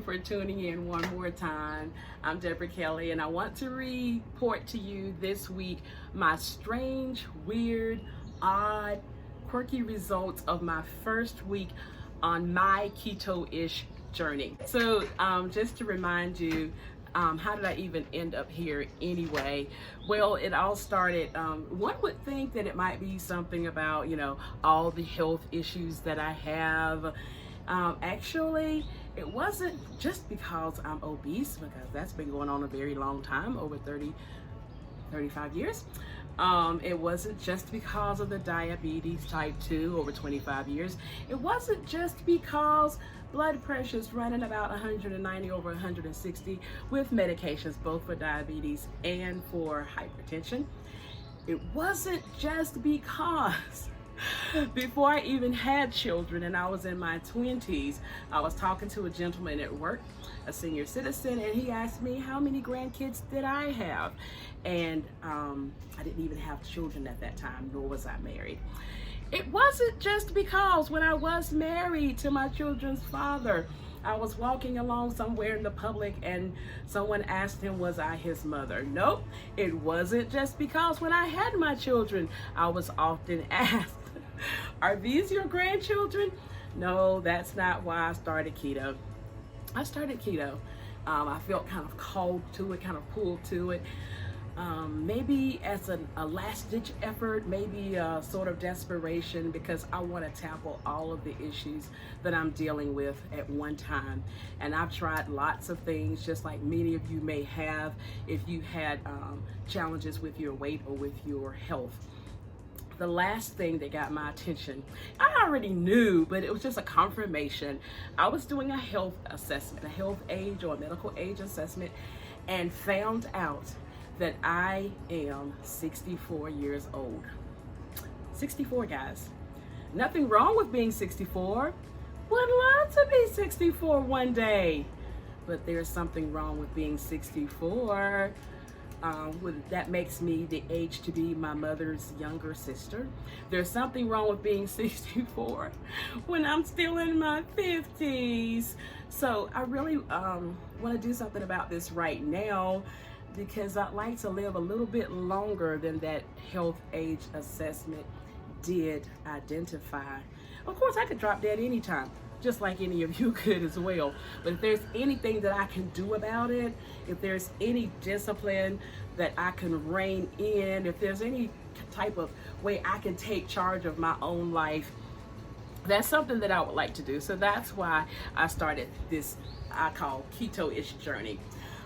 for tuning in one more time. I'm Deborah Kelly, and I want to report to you this week my strange, weird, odd, quirky results of my first week on my Keto-ish journey. So just to remind you, how did I even end up here anyway? Well, it all started, one would think that it might be something about, all the health issues that I have. Actually, it wasn't just because I'm obese, because that's been going on a very long time, over 35 years. It wasn't just because of the diabetes type 2 over 25 years. It wasn't just because blood pressure is running about 190 over 160 with medications both for diabetes and for hypertension. It wasn't just because before I even had children and I was in my 20s, I was talking to a gentleman at work, a senior citizen, and he asked me how many grandkids did I have. And I didn't even have children at that time, nor was I married. It wasn't just because when I was married to my children's father, I was walking along somewhere in the public and someone asked him, was I his mother? Nope, it wasn't just because when I had my children, I was often asked, are these your grandchildren? No, that's not why I started keto. I started keto. I felt kind of called to it, kind of pulled to it. Maybe as a last-ditch effort, maybe a sort of desperation, because I want to tackle all of the issues that I'm dealing with at one time. And I've tried lots of things, just like many of you may have if you had challenges with your weight or with your health. The last thing that got my attention, I already knew, but it was just a confirmation. I was doing a health assessment, a health age or a medical age assessment, and found out that I am 64 years old. 64, guys. Nothing wrong with being 64. Would love to be 64 one day. But there's something wrong with being 64. That makes me the age to be my mother's younger sister. There's something wrong with being 64 when I'm still in my 50s. So I really want to do something about this right now, because I'd like to live a little bit longer than that health age assessment did identify. Of course, I could drop dead anytime, just like any of you could as well. But if there's anything that I can do about it, if there's any discipline that I can rein in, if there's any type of way I can take charge of my own life, that's something that I would like to do. So that's why I started this, I call Keto-ish Journey.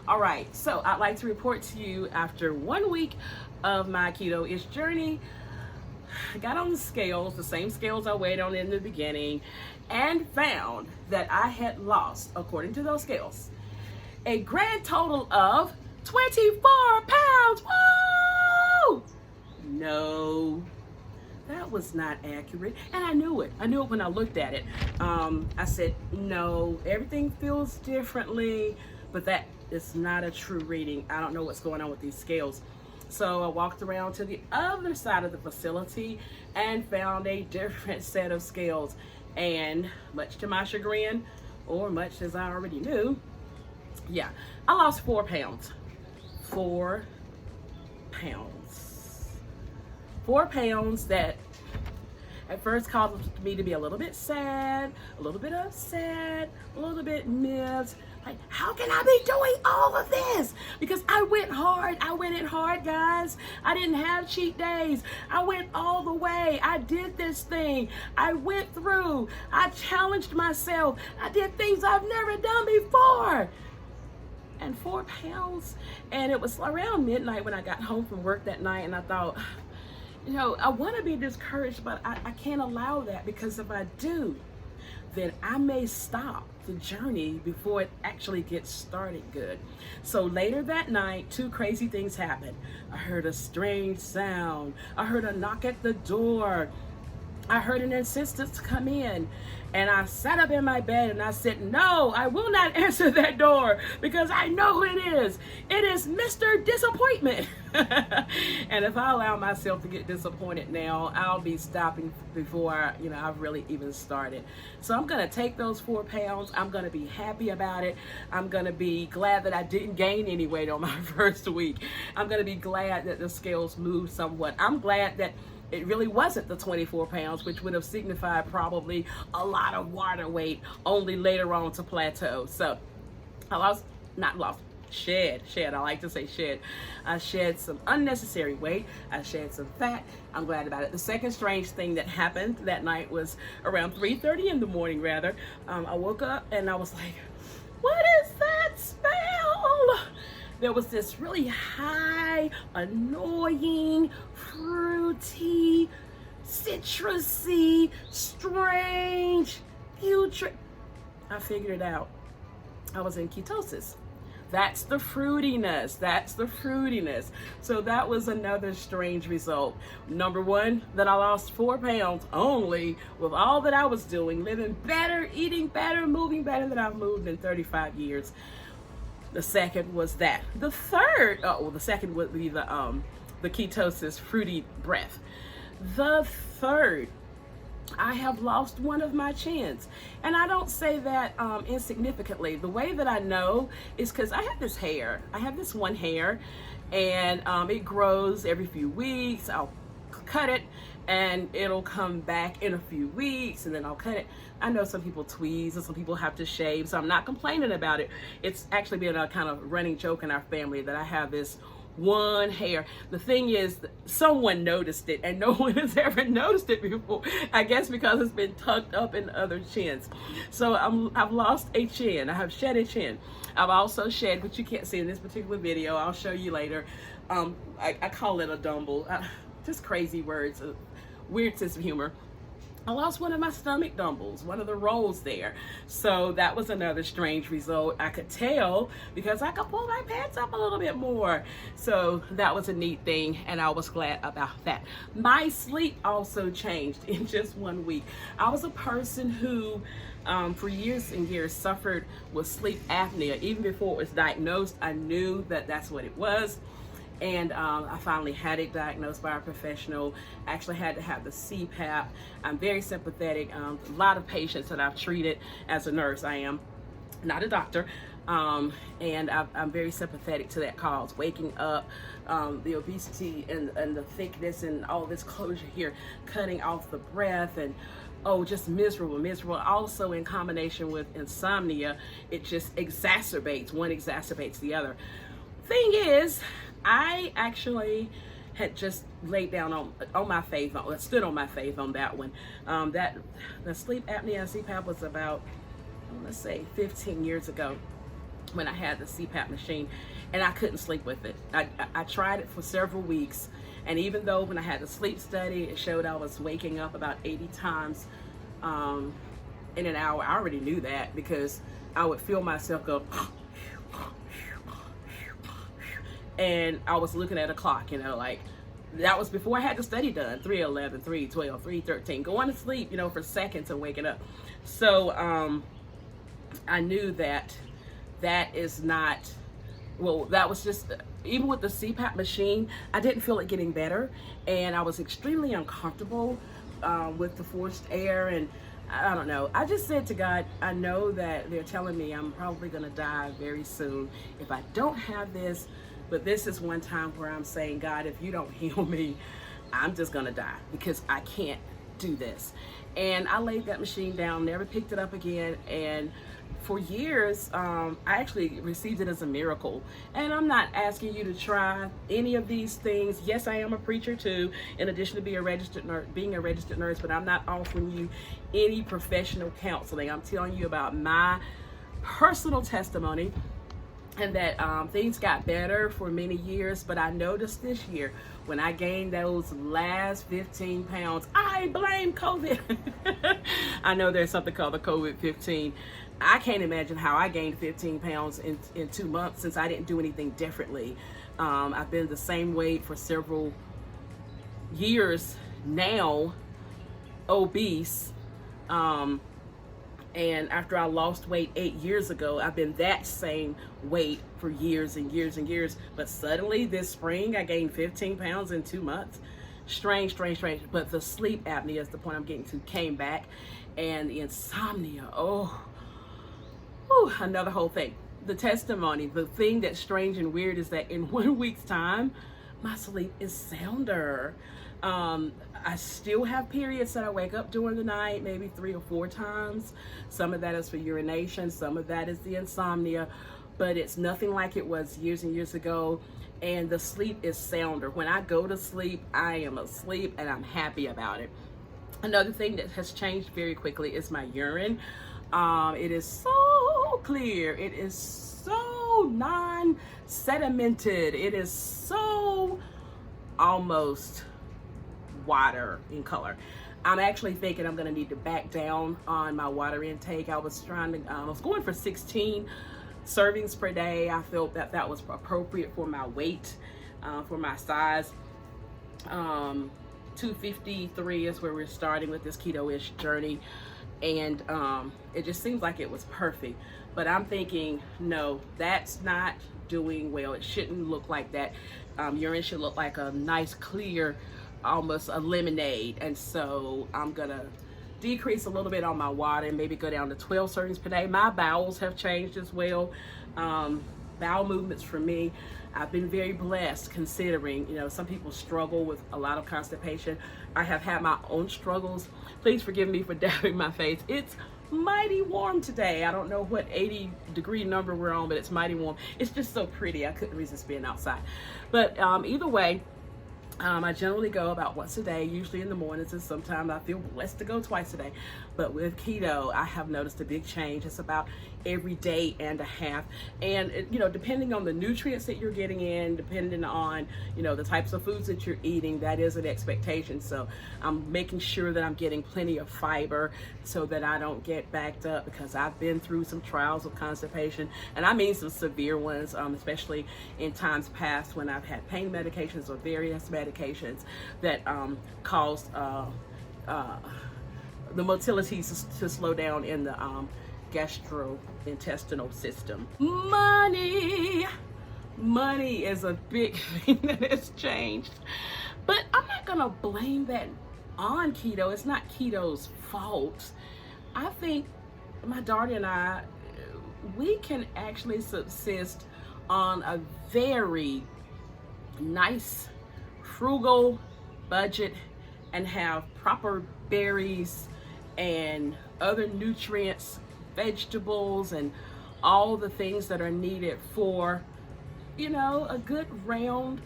All right, so I'd like to report to you after 1 week of my Keto-ish Journey. I got on the scales, the same scales I weighed on in the beginning, and found that I had lost, according to those scales, a grand total of 24 pounds. Woo! No, that was not accurate. And I knew it. I knew it when I looked at it. I said, no, everything feels differently, but that is not a true reading. I don't know what's going on with these scales. So I walked around to the other side of the facility and found a different set of scales. And much to my chagrin, or much as I already knew, yeah, I lost 4 pounds. 4 pounds. 4 pounds that at first caused me to be a little bit sad, a little bit upset, a little bit miffed. Like, how can I be doing all of this? Because I went hard. I went in hard, guys. I didn't have cheat days. I went all the way. I did this thing. I went through. I challenged myself. I did things I've never done before. And 4 pounds. And it was around midnight when I got home from work that night, and I thought, I want to be discouraged, but I can't allow that, because if I do, then I may stop the journey before it actually gets started good. So later that night, 2 crazy things happened. I heard a strange sound. I heard a knock at the door. I heard an insistence come in, and I sat up in my bed and I said, no, I will not answer that door because I know who it is. It is Mr. Disappointment. And if I allow myself to get disappointed now, I'll be stopping before I've really even started. So I'm going to take those 4 pounds. I'm going to be happy about it. I'm going to be glad that I didn't gain any weight on my first week. I'm going to be glad that the scales moved somewhat. I'm glad that it really wasn't the 24 pounds, which would have signified probably a lot of water weight, only later on to plateau. So I shed. I like to say shed. I shed some unnecessary weight. I shed some fat. I'm glad about it. The second strange thing that happened that night was around 3:30 in the morning, rather. I woke up and I was like, what is that smell? There was this really high, annoying, fruity, citrusy, strange, putrid. I figured it out. I was in ketosis. That's the fruitiness. So that was another strange result. Number one, that I lost 4 pounds only with all that I was doing, living better, eating better, moving better than I've moved in 35 years. The second was that. The third, the second would be the ketosis fruity breath. The third, I have lost one of my chins. And I don't say that insignificantly. The way that I know is because I have this hair. I have this one hair, and it grows every few weeks. I'll cut it and it'll come back in a few weeks, and then I'll cut it. I know some people tweeze and some people have to shave, so I'm not complaining about it. It's actually been a kind of running joke in our family that I have this one hair. The thing is, someone noticed it, and no one has ever noticed it before. I guess because it's been tucked up in other chins. So I've lost a chin. I have shed a chin. I've also shed, which you can't see in this particular video, I'll show you later. I call it a dumble. Just crazy words, weird sense of humor. I lost one of my stomach dumbbells, one of the rolls there. So that was another strange result. I could tell because I could pull my pants up a little bit more. So that was a neat thing, and I was glad about that. My sleep also changed in just 1 week. I was a person who for years and years suffered with sleep apnea. Even before it was diagnosed, I knew that that's what it was. And I finally had it diagnosed by a professional. Actually had to have the CPAP. I'm very sympathetic. A lot of patients that I've treated as a nurse, I am not a doctor, and I'm very sympathetic to that cause. Waking up, the obesity and the thickness and all this closure here, cutting off the breath, and just miserable. Also in combination with insomnia, it just exacerbates. One exacerbates the other. Thing is, I actually had just laid down on my faith, stood on my faith on that one. That the sleep apnea and CPAP was about, let's say, 15 years ago when I had the CPAP machine, and I couldn't sleep with it. I tried it for several weeks, and even though when I had the sleep study, it showed I was waking up about 80 times in an hour. I already knew that because I would feel myself go and I was looking at a clock, like that was before I had the study done. 3:11, 3:12, 3:13, going to sleep, for seconds and waking up. So I knew that is not, that was just, even with the CPAP machine, I didn't feel it getting better, and I was extremely uncomfortable with the forced air, and I don't know. I just said to God, I know that they're telling me I'm probably gonna die very soon if I don't have this. But this is one time where I'm saying, God, if you don't heal me, I'm just gonna die because I can't do this. And I laid that machine down, never picked it up again. And for years, I actually received it as a miracle. And I'm not asking you to try any of these things. Yes, I am a preacher too, in addition to being a registered nurse, but I'm not offering you any professional counseling. I'm telling you about my personal testimony, and that things got better for many years. But I noticed this year when I gained those last 15 pounds, I blame COVID. I know there's something called the COVID-15. I can't imagine how I gained 15 pounds in 2 months since I didn't do anything differently. I've been the same weight for several years now, obese. And after I lost weight 8 years ago, I've been that same weight for years and years and years. But suddenly this spring, I gained 15 pounds in 2 months. Strange. But the sleep apnea is the point I'm getting to, came back. And the insomnia, another whole thing. The testimony, the thing that's strange and weird is that in 1 week's time, my sleep is sounder. I still have periods that I wake up during the night, maybe 3 or 4 times. Some of that is for urination, some of that is the insomnia, but it's nothing like it was years and years ago. And the sleep is sounder. When I go to sleep, I am asleep and I'm happy about it. Another thing that has changed very quickly is my urine. It is so clear. It is so non-sedimented. It is so almost water in color. I'm actually thinking I'm going to need to back down on my water intake. I was going for 16 servings per day. I felt that that was appropriate for my weight, for my size. 253 is where we're starting with this Keto-ish journey, and it just seems like it was perfect. But I'm thinking, no, that's not doing well. It shouldn't look like that. Urine should look like a nice clear, almost a lemonade. And so I'm gonna decrease a little bit on my water and maybe go down to 12 servings per day. My bowels have changed as well. Bowel movements for me, I've been very blessed, considering, some people struggle with a lot of constipation. I have had my own struggles. Please forgive me for dabbing my face. It's mighty warm today. I don't know what 80-degree number we're on, but it's mighty warm. It's just so pretty. I couldn't resist being outside. But either way, I generally go about once a day, usually in the mornings, and sometimes I feel blessed to go twice a day. But with keto, I have noticed a big change. It's about every day and a half. And, depending on the nutrients that you're getting in, depending on, the types of foods that you're eating, that is an expectation. So I'm making sure that I'm getting plenty of fiber so that I don't get backed up, because I've been through some trials of constipation, and I mean some severe ones, especially in times past when I've had pain medications or various medications that caused the motility to slow down in the gastrointestinal system. Money is a big thing that has changed, but I'm not gonna blame that on keto. It's not keto's fault. I think my daughter and I, we can actually subsist on a very nice, frugal budget and have proper berries and other nutrients, vegetables, and all the things that are needed for, a good, round,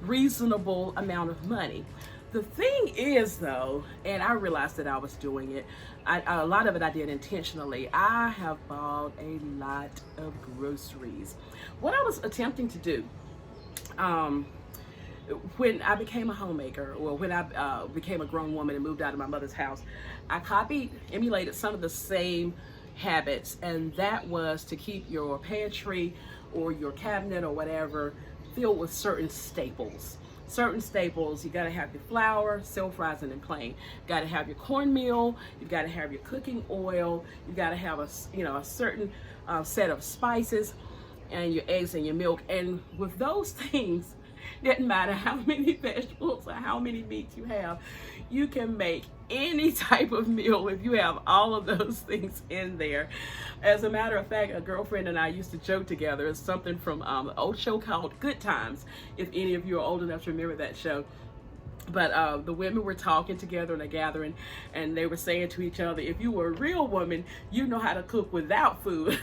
reasonable amount of money. The thing is, though, and I realized that I was doing it, a lot of it I did intentionally. I have bought a lot of groceries. What I was attempting to do, when I became a homemaker, or when I became a grown woman and moved out of my mother's house, I emulated some of the same habits, and that was to keep your pantry or your cabinet or whatever filled with certain staples. You got to have your flour, self-rising and plain. You got to have your cornmeal. You've got to have your cooking oil. You got to have a certain set of spices, and your eggs and your milk. And with those things, doesn't matter how many vegetables or how many meats you have, you can make any type of meal if you have all of those things in there. As a matter of fact, a girlfriend and I used to joke together. It's something from an old show called Good Times, if any of you are old enough to remember that show. But the women were talking together in a gathering, and they were saying to each other, if you were a real woman, you know how to cook without food.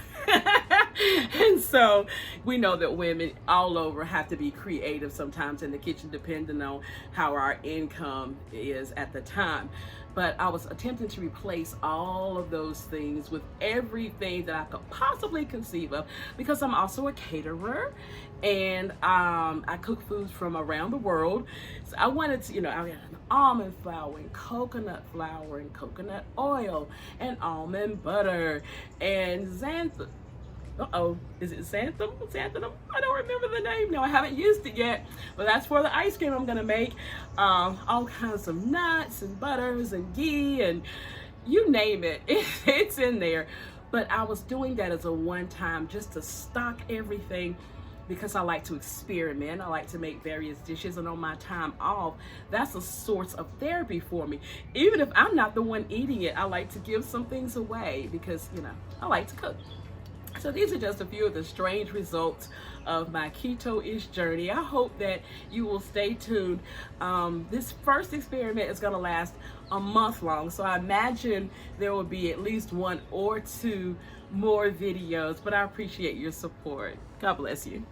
And so we know that women all over have to be creative sometimes in the kitchen, depending on how our income is at the time. But I was attempting to replace all of those things with everything that I could possibly conceive of, because I'm also a caterer, and I cook foods from around the world. So I wanted to, I had almond flour and coconut oil and almond butter and xanthan Is it Xanthan? Xanthan? I don't remember the name. No, I haven't used it yet. But that's for the ice cream I'm gonna make. All kinds of nuts and butters and ghee and you name it. It's in there. But I was doing that as a one-time just to stock everything because I like to experiment. I like to make various dishes, and on my time off, that's a source of therapy for me. Even if I'm not the one eating it, I like to give some things away because, I like to cook. So these are just a few of the strange results of my Keto-ish journey. I hope that you will stay tuned. This first experiment is going to last a month long, so I imagine there will be at least 1 or 2 more videos, but I appreciate your support. God bless you.